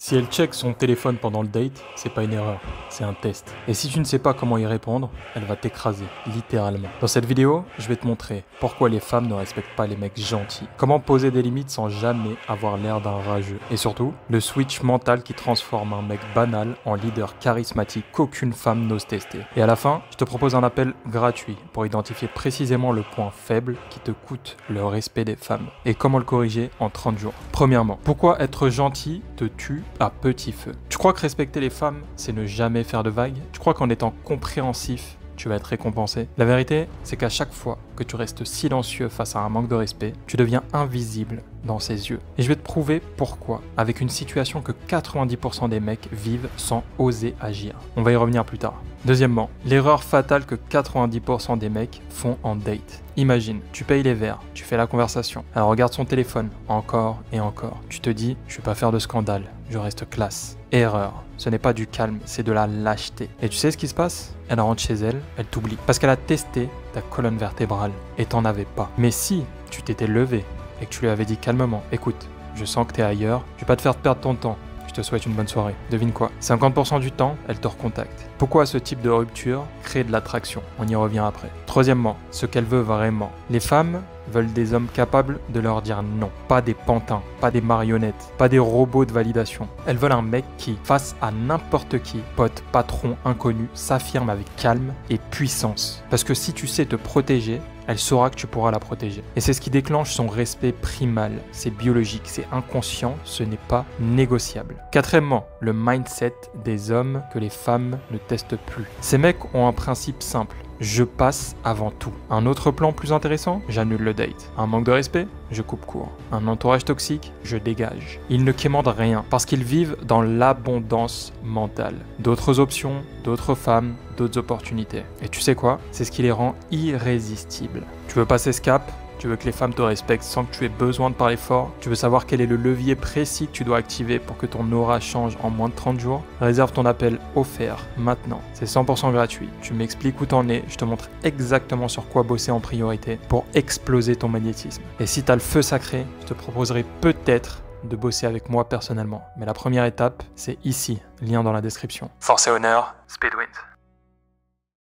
Si elle check son téléphone pendant le date, c'est pas une erreur, c'est un test. Et si tu ne sais pas comment y répondre, elle va t'écraser, littéralement. Dans cette vidéo, je vais te montrer pourquoi les femmes ne respectent pas les mecs gentils, comment poser des limites sans jamais avoir l'air d'un rageux, et surtout, le switch mental qui transforme un mec banal en leader charismatique qu'aucune femme n'ose tester. Et à la fin, je te propose un appel gratuit pour identifier précisément le point faible qui te coûte le respect des femmes, et comment le corriger en 30 jours. Premièrement, pourquoi être gentil te tue à petit feu? Tu crois que respecter les femmes, c'est ne jamais faire de vagues? Tu crois qu'en étant compréhensif, tu vas être récompensé? La vérité, c'est qu'à chaque fois que tu restes silencieux face à un manque de respect, tu deviens invisible dans ses yeux. Et je vais te prouver pourquoi, avec une situation que 90% des mecs vivent sans oser agir. On va y revenir plus tard. Deuxièmement, l'erreur fatale que 90% des mecs font en date. Imagine, tu payes les verres, tu fais la conversation, elle regarde son téléphone, encore et encore. Tu te dis, je vais pas faire de scandale, je reste classe. Erreur, ce n'est pas du calme, c'est de la lâcheté. Et tu sais ce qui se passe? Elle rentre chez elle, elle t'oublie. Parce qu'elle a testé ta colonne vertébrale et t'en avais pas. Mais si tu t'étais levé et que tu lui avais dit calmement, écoute, je sens que t'es ailleurs, je vais pas te faire perdre ton temps. Je te souhaite une bonne soirée. Devine quoi? 50% du temps, elle te recontacte. Pourquoi ce type de rupture crée de l'attraction? On y revient après. Troisièmement, ce qu'elle veut vraiment. Les femmes veulent des hommes capables de leur dire non. Pas des pantins, pas des marionnettes, pas des robots de validation. Elles veulent un mec qui, face à n'importe qui, pote, patron, inconnu, s'affirme avec calme et puissance. Parce que si tu sais te protéger, elle saura que tu pourras la protéger. Et c'est ce qui déclenche son respect primal. C'est biologique, c'est inconscient, ce n'est pas négociable. Quatrièmement, le mindset des hommes que les femmes ne testent plus. Ces mecs ont un principe simple. Je passe avant tout. Un autre plan plus intéressant, j'annule le date. Un manque de respect, je coupe court. Un entourage toxique, je dégage. Ils ne quémandent rien parce qu'ils vivent dans l'abondance mentale. D'autres options, d'autres femmes, d'autres opportunités. Et tu sais quoi? C'est ce qui les rend irrésistibles. Tu veux passer ce cap? Tu veux que les femmes te respectent sans que tu aies besoin de parler fort? Tu veux savoir quel est le levier précis que tu dois activer pour que ton aura change en moins de 30 jours? Réserve ton appel offert maintenant. C'est 100% gratuit. Tu m'expliques où t'en es, je te montre exactement sur quoi bosser en priorité pour exploser ton magnétisme. Et si t'as le feu sacré, je te proposerai peut-être de bosser avec moi personnellement. Mais la première étape, c'est ici, lien dans la description. Force et honneur, Speedway.